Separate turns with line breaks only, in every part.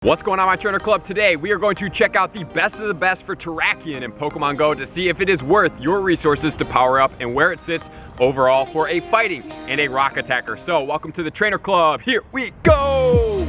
What's going on, my trainer club? Today we are going to check out the best of the best for Terrakion in Pokemon Go to see if it is worth your resources to power up and where it sits overall for a fighting and a rock attacker. So welcome to the trainer club. Here we go.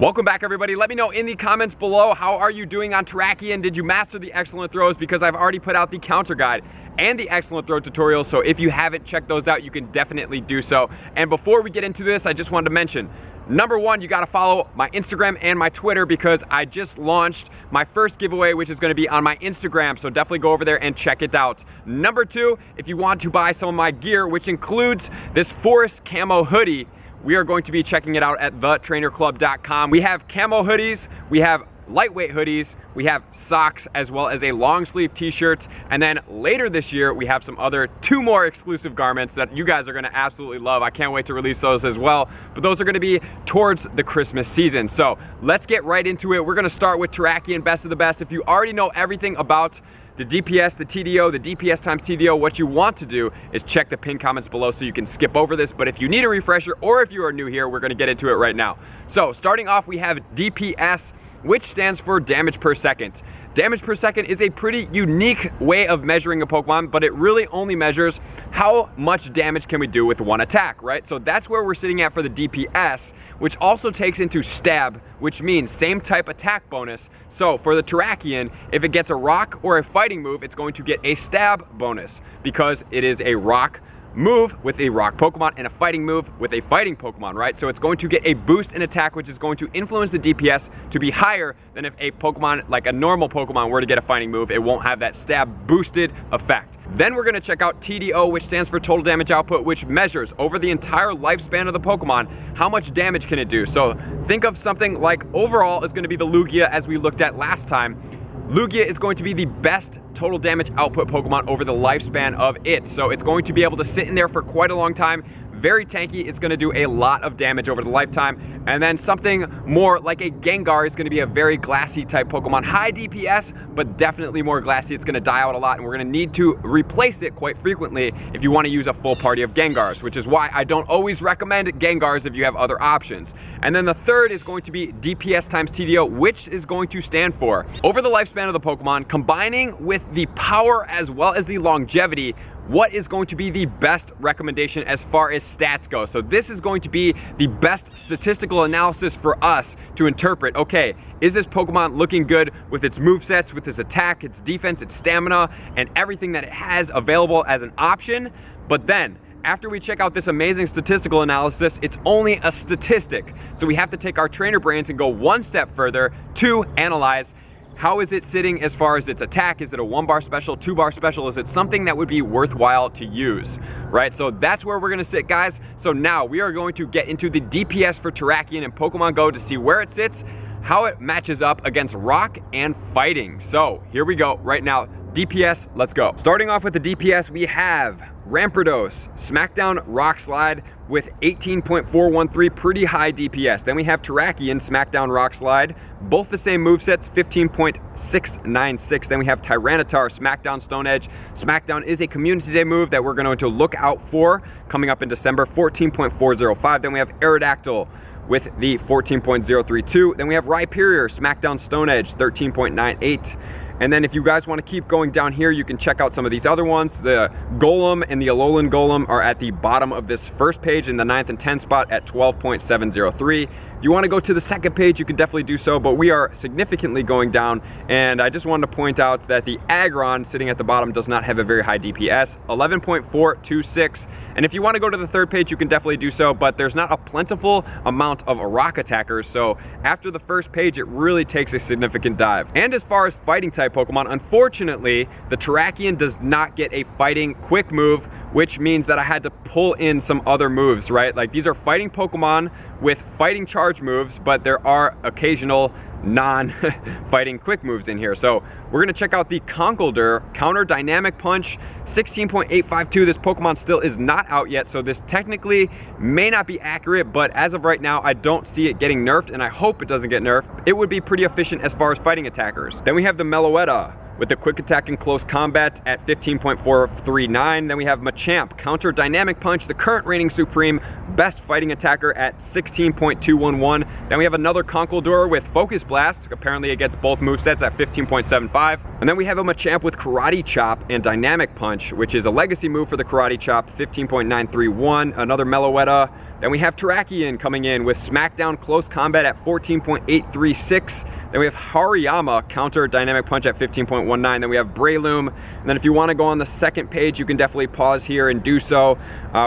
Welcome back, everybody. Let me know in the comments below, how are you doing on Terrakion? Did you master the excellent throws? Because I've already put out the counter guide and the excellent throw tutorial, so if you haven't checked those out, you can definitely do so. And before we get into this, I just wanted to mention, number one, you gotta follow my Instagram and my Twitter because I just launched my first giveaway, which is gonna be on my Instagram, so definitely go over there and check it out. Number two, if you want to buy some of my gear, which includes this forest camo hoodie, we are going to be checking it out at thetrainerclub.com. We have camo hoodies, we have lightweight hoodies, we have socks, as well as a long sleeve t-shirt. And then later this year, we have some other two more exclusive garments that you guys are gonna absolutely love. I can't wait to release those as well. But those are gonna be towards the Christmas season. So let's get right into it. We're gonna start with Terrakion, best of the best. If you already know everything about the DPS, the TDO, the DPS times TDO, what you want to do is check the pinned comments below so you can skip over this. But if you need a refresher or if you are new here, we're gonna get into it right now. So starting off, we have DPS, which stands for damage per second. Damage per second is a pretty unique way of measuring a Pokemon, but it really only measures how much damage can we do with one attack, right? So that's where we're sitting at for the DPS, which also takes into stab, which means same type attack bonus. So for the Terrakion, if it gets a rock or a fighting move, it's going to get a stab bonus because it is a rock move with a rock Pokemon and a fighting move with a fighting Pokemon, right? So it's going to get a boost in attack, which is going to influence the DPS to be higher than if a Pokemon, like a normal Pokemon, were to get a fighting move. It won't have that stab boosted effect. Then we're gonna check out TDO, which stands for total damage output, which measures over the entire lifespan of the Pokemon, how much damage can it do. So think of something like overall is gonna be the Lugia as we looked at last time. Lugia is going to be the best total damage output Pokemon over the lifespan of it. So it's going to be able to sit in there for quite a long time. Very tanky, it's gonna do a lot of damage over the lifetime. And then something more like a Gengar is gonna be a very glassy type Pokemon. High DPS, but definitely more glassy. It's gonna die out a lot and we're gonna need to replace it quite frequently if you wanna use a full party of Gengars, which is why I don't always recommend Gengars if you have other options. And then the third is going to be DPS times TDO, which is going to stand for over the lifespan of the Pokemon, combining with the power as well as the longevity, what is going to be the best recommendation as far as stats go. So this is going to be the best statistical analysis for us to interpret, okay, is this Pokemon looking good with its movesets, with its attack, its defense, its stamina, and everything that it has available as an option? But then, after we check out this amazing statistical analysis, it's only a statistic. So we have to take our trainer brains and go one step further to analyze, how is it sitting as far as its attack? Is it a 1-bar special, 2-bar special? Is it something that would be worthwhile to use, right? So that's where we're gonna sit, guys. So now we are going to get into the DPS for Terrakion in Pokemon Go to see where it sits, how it matches up against rock and fighting. So here we go right now. DPS, let's go. Starting off with the DPS, we have Rampardos, Smackdown Rock Slide with 18.413, pretty high DPS. Then we have Terrakion, Smackdown Rock Slide, both the same movesets, 15.696. Then we have Tyranitar, Smackdown Stone Edge. Smackdown is a Community Day move that we're going to look out for coming up in December, 14.405. Then we have Aerodactyl with the 14.032. Then we have Rhyperior, Smackdown Stone Edge, 13.98. And then if you guys want to keep going down here, you can check out some of these other ones. The Golem and the Alolan Golem are at the bottom of this first page in the 9th and 10th spot at 12.703. If you want to go to the second page, you can definitely do so, but we are significantly going down. And I just wanted to point out that the Aggron sitting at the bottom does not have a very high DPS, 11.426. And if you want to go to the third page, you can definitely do so, but there's not a plentiful amount of rock attackers. So after the first page, it really takes a significant dive. And as far as fighting type Pokemon, unfortunately, the Terrakion does not get a fighting quick move, which means that I had to pull in some other moves, right? Like these are fighting Pokemon with fighting charge moves, but there are occasional non-fighting quick moves in here. So we're gonna check out the Conkeldurr Counter Dynamic Punch, 16.852. This Pokemon still is not out yet, so this technically may not be accurate, but as of right now, I don't see it getting nerfed, and I hope it doesn't get nerfed. It would be pretty efficient as far as fighting attackers. Then we have the Meloetta with the quick attack and close combat at 15.439. Then we have Machamp, counter dynamic punch, the current reigning supreme best fighting attacker at 16.211. Then we have another Conkeldurr with focus blast, apparently it gets both movesets at 15.75. And then we have a Machamp with karate chop and dynamic punch, which is a legacy move for the karate chop, 15.931. Another Meloetta. Then we have Terrakion coming in with Smackdown Close Combat at 14.836. Then we have Hariyama, counter dynamic punch at 15.19. Then we have Breloom. And then if you want to go on the second page, you can definitely pause here and do so.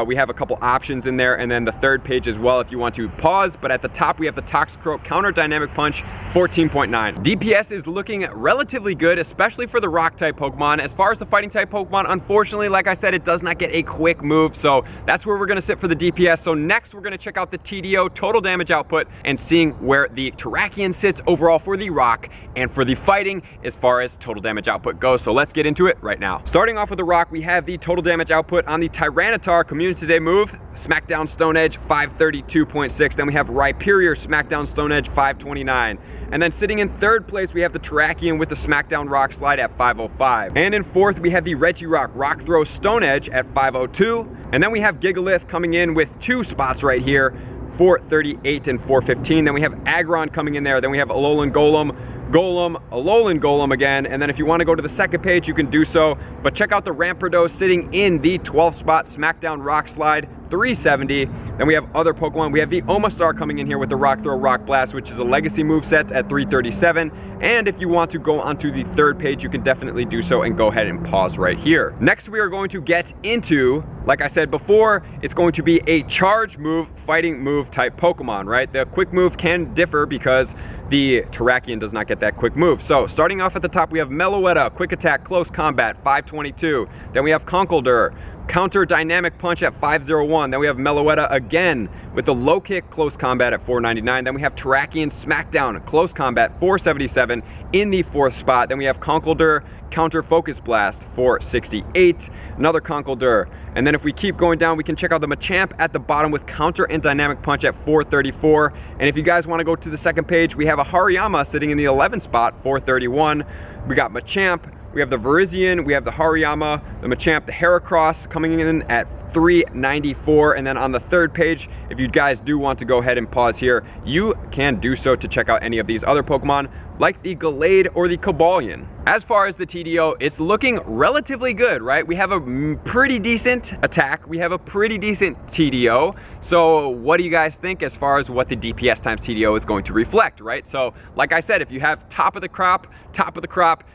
We have a couple options in there, and then the third page as well if you want to pause. But at the top, we have the Toxicroak counter dynamic punch, 14.9. DPS is looking relatively good, especially for the rock type Pokemon. As far as the fighting type Pokemon, unfortunately, like I said, it does not get a quick move. So that's where we're going to sit for the DPS. So next, we're going to check out the TDO, total damage output, and seeing where the Terrakion sits overall for the rock and for the fighting as far as total damage output goes. So let's get into it right now. Starting off with the rock, we have the total damage output on the Tyranitar Community Day move, Smackdown Stone Edge, 532.6. Then we have Rhyperior, Smackdown Stone Edge, 529. And then sitting in third place, we have the Terrakion with the Smackdown Rock Slide at 505. And in fourth, we have the Regirock Rock Throw Stone Edge at 502. And then we have Gigalith coming in with 2 spots right here, 438 and 415. Then we have Aggron coming in there. Then we have Alolan Golem, Alolan Golem again. And then if you want to go to the second page, you can do so. But check out the Rampardos sitting in the 12th spot, Smackdown Rock Slide, 370. Then we have other Pokemon. We have the Omastar coming in here with the Rock Throw, Rock Blast, which is a legacy moveset at 337. And if you want to go onto the third page, you can definitely do so and go ahead and pause right here. Next, we are going to get into, like I said before, it's going to be a charge move, fighting move type Pokemon, right? The quick move can differ because the Terrakion does not get that quick move. So starting off at the top, we have Meloetta, quick attack, close combat, 522. Then we have Conkeldurr, counter dynamic punch at 501. Then we have Meloetta again with the low kick, close combat at 499. Then we have Terrakion Smackdown, close combat, 477 in the 4th spot. Then we have Conkeldurr, counter focus blast, 468. Another Conkeldurr. And then if we keep going down, we can check out the Machamp at the bottom with counter and dynamic punch at 434. And if you guys want to go to the second page, we have a Hariyama sitting in the 11th spot, 431. We got Machamp, we have the Virizion, we have the Hariyama, the Machamp, the Heracross coming in at 394. And then on the third page, if you guys do want to go ahead and pause here, you can do so to check out any of these other Pokemon like the Gallade or the Cobalion. As far as the TDO, it's looking relatively good, right? We have a pretty decent attack. We have a pretty decent TDO. So what do you guys think as far as what the DPS times TDO is going to reflect, right? So like I said, if you have top of the crop,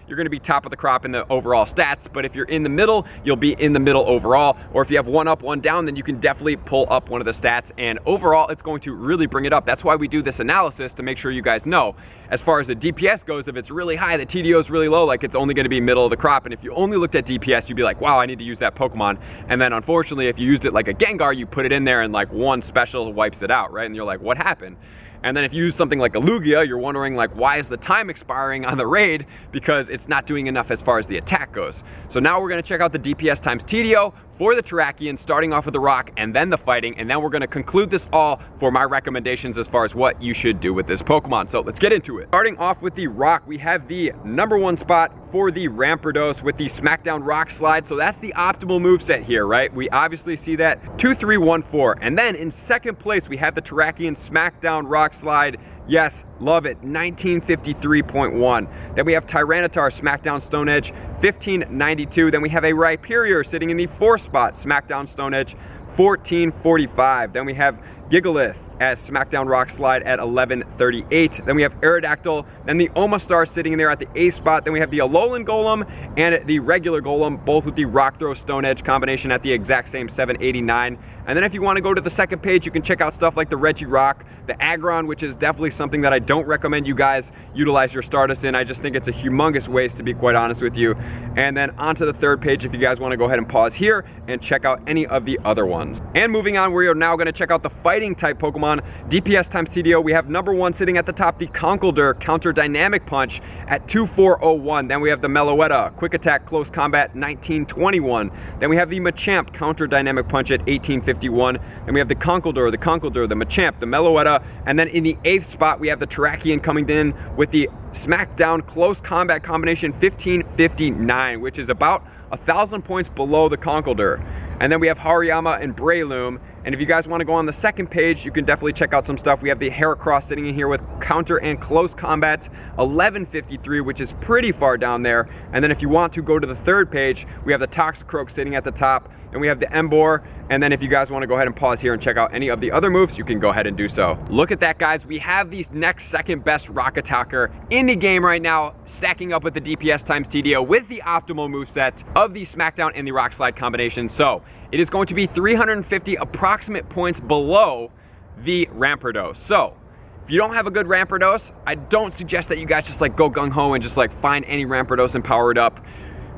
you're gonna be top of the crop in the overall stats. But if you're in the middle, you'll be in the middle overall. Or if you have one up, one down, then you can definitely pull up one of the stats. And overall, it's going to really bring it up. That's why we do this analysis, to make sure you guys know. As far as the DPS goes, if it's really high, the TDO is really low, like it's only gonna be middle of the crop. And if you only looked at DPS, you'd be like, wow, I need to use that Pokemon. And then unfortunately, if you used it like a Gengar, you put it in there and like one special wipes it out, right? And you're like, what happened? And then if you use something like a Lugia, you're wondering like, why is the time expiring on the raid? Because it's not doing enough as far as the attack goes. So now we're gonna check out the DPS times TDO for the Terrakion, starting off with the rock and then the fighting. And then we're gonna conclude this all for my recommendations as far as what you should do with this Pokemon. So let's get into it. Starting off with the rock, we have the #1 spot for the Rampardos with the Smackdown Rock Slide. So that's the optimal moveset here, right? We obviously see that 2-3-1-4. And then in second place, we have the Terrakion Smackdown Rock Slide. Yes, love it, 1953.1. Then we have Tyranitar Smackdown Stone Edge, 1592. Then we have a Rhyperior sitting in the 4th spot, Smackdown Stone Edge, 1445. Then we have Gigalith as Smackdown Rock Slide at 1138. Then we have Aerodactyl, then the Omastar sitting in there at the 8th spot. Then we have the Alolan Golem and the regular Golem, both with the Rock Throw Stone Edge combination at the exact same 789. And then if you want to go to the second page, you can check out stuff like the Regirock, the Aggron, which is definitely something that I don't recommend you guys utilize your Stardust in. I just think it's a humongous waste, to be quite honest with you. And then onto the third page, if you guys want to go ahead and pause here and check out any of the other ones. ones. And moving on, we are now going to check out the fighting type Pokemon. DPS times TDO, we have number 1 sitting at the top, the Conkeldurr Counter Dynamic Punch at 2401. Then we have the Meloetta Quick Attack Close Combat 1921. Then we have the Machamp Counter Dynamic Punch at 1851. Then we have the Conkeldurr, the Machamp, the Meloetta, and then in the 8th spot we have the Terrakion coming in with the Smackdown Close Combat Combination 1559, which is about 1,000 points below the Conkeldurr. And then we have Hariyama and Breloom. And if you guys want to go on the second page, you can definitely check out some stuff. We have the Heracross sitting in here with Counter and Close Combat 1153, which is pretty far down there. And then if you want to go to the third page, we have the Toxicroak sitting at the top. And we have the Emboar. And then if you guys want to go ahead and pause here and check out any of the other moves, you can go ahead and do so. Look at that, guys. We have the next second best rock attacker in the game right now, stacking up with the DPS times TDO with the optimal moveset of the Smackdown and the Rock Slide combination. So it is going to be 350 approximate points below the Rampardos. So if you don't have a good Rampardos, I don't suggest that you guys just like go gung-ho and just like find any Rampardos and power it up.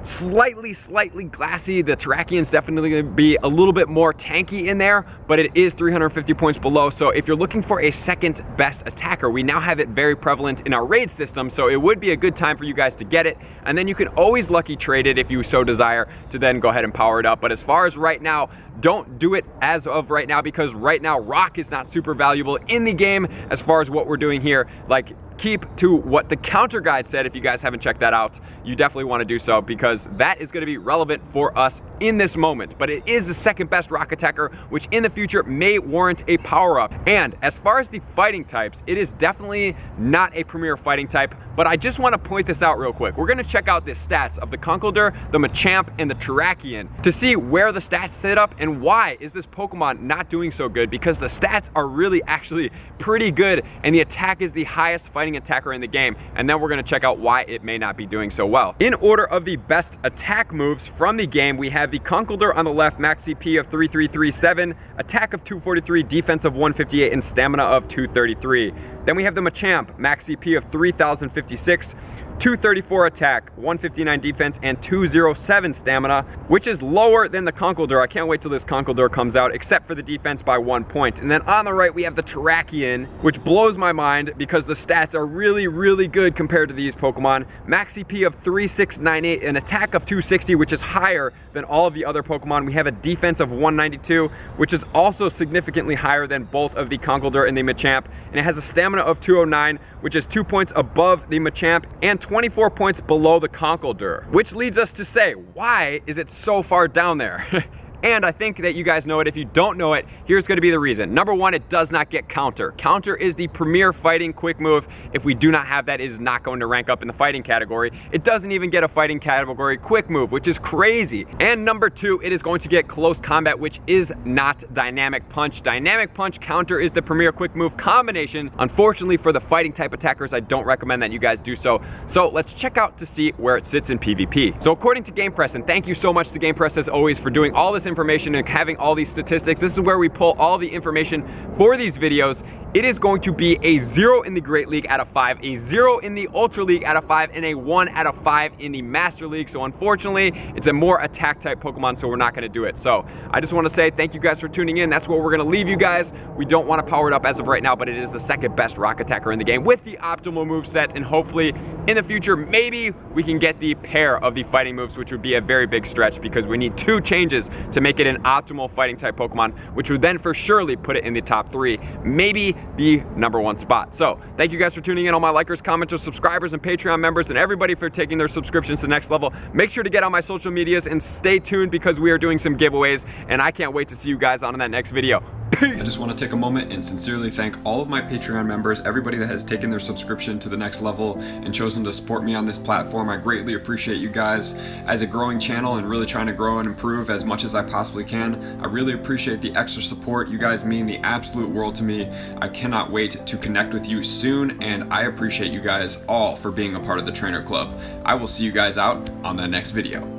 Slightly glassy. The Terrakion's definitely going to be a little bit more tanky in there, but it is 350 points below. So if you're looking for a second best attacker, we now have it very prevalent in our raid system, so it would be a good time for you guys to get it. And then you can always lucky trade it if you so desire to then go ahead and power it up. But as far as right now, don't do it as of right now, because right now rock is not super valuable in the game as far as what we're doing here. Like, keep to what the counter guide said. If you guys haven't checked that out, you definitely want to do so, because that is going to be relevant for us in this moment. But it is the second best rock attacker, which in the future may warrant a power up. And as far as the fighting types, it is definitely not a premier fighting type, but I just want to point this out real quick. We're going to check out the stats of the Conkeldurr, the Machamp, and the Terrakion to see where the stats sit up and why is this Pokemon not doing so good, because the stats are really actually pretty good and the attack is the highest fighting attacker in the game. And then we're going to check out why it may not be doing so well. In order of the best attack moves from the game, we have the Conkeldurr on the left, max CP of 3337, attack of 243, defense of 158, and stamina of 233. Then we have the Machamp, max CP of 3056, 234 attack, 159 defense, and 207 stamina, which is lower than the Conkeldurr. I can't wait till this Conkeldurr comes out, except for the defense by 1 point. And then on the right, we have the Terrakion, which blows my mind because the stats are really good compared to these Pokemon. Max CP of 3698, an attack of 260, which is higher than all of the other Pokemon. We have a defense of 192, which is also significantly higher than both of the Conkeldurr and the Machamp. And it has a stamina of 209, which is 2 points above the Machamp and 24 points below the Conkeldurr, which leads us to say, why is it so far down there? And I think that you guys know it. If you don't know it, here's going to be the reason. Number 1, it does not get counter. Counter is the premier fighting quick move. If we do not have that, it is not going to rank up in the fighting category. It doesn't even get a fighting category quick move, which is crazy. And number 2, it is going to get close combat, which is not dynamic punch. Dynamic punch counter is the premier quick move combination. Unfortunately for the fighting type attackers, I don't recommend that you guys do so. So let's check out to see where it sits in PvP. So according to GamePress, and thank you so much to GamePress as always for doing all this information and having all these statistics. This is where we pull all the information for these videos. It is going to be a 0 in the Great League out of 5, a 0 in the Ultra League out of 5, and a 1 out of 5 in the Master League. So unfortunately, it's a more attack type Pokemon, so we're not going to do it. So I just want to say thank you guys for tuning in. That's where we're going to leave you guys. We don't want to power it up as of right now, but it is the second best rock attacker in the game with the optimal move set. And hopefully in the future, maybe we can get the pair of the fighting moves, which would be a very big stretch because we need 2 changes to make it an optimal fighting type Pokemon, which would then for surely put it in the top 3, maybe the number 1 spot. So thank you guys for tuning in, all my likers, commenters, subscribers, and Patreon members, and everybody for taking their subscriptions to the next level. Make sure to get on my social medias and stay tuned because we are doing some giveaways, and I can't wait to see you guys on that next video. Peace! I just want to take a moment and sincerely thank all of my Patreon members, everybody that has taken their subscription to the next level and chosen to support me on this platform. I greatly appreciate you guys. As a growing channel and really trying to grow and improve as much as I possibly can, I really appreciate the extra support. You guys mean the absolute world to me. I cannot wait to connect with you soon, and I appreciate you guys all for being a part of the Trainer Club. I will see you guys out on the next video.